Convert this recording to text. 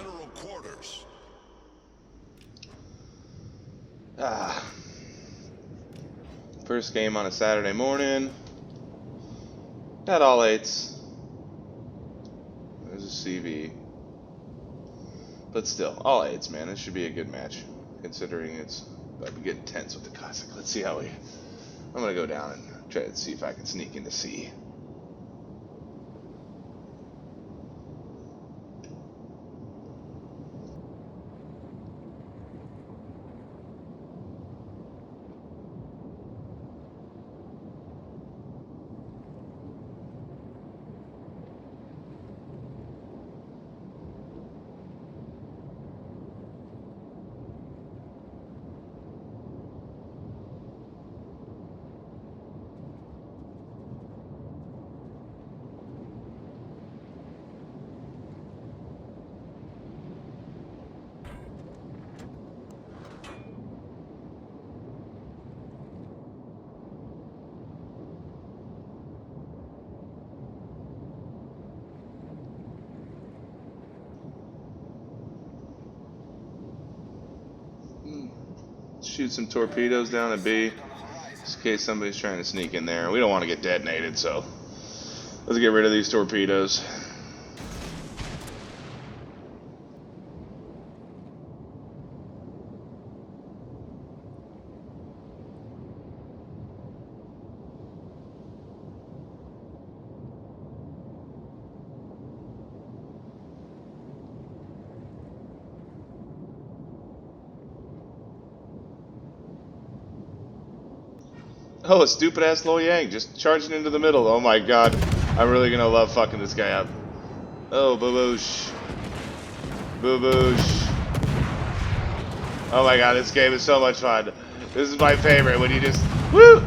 general quarters. First game on a Saturday morning. Got all 8s. There's a CV. But still, all 8s, man. It should be a good match, considering it's about to get tense with the Classic. Let's see how we... I'm going to go down and try to see if I can sneak into C. Shoot some torpedoes down at B, just in case somebody's trying to sneak in there. We don't want to get detonated, so let's get rid of these torpedoes. Oh, a stupid ass Lo Yang just charging into the middle. Oh my god. I'm really gonna love fucking this guy up. Oh, boo-boosh. Boo-boosh. Oh my god, this game is so much fun. This is my favorite when you just... Woo!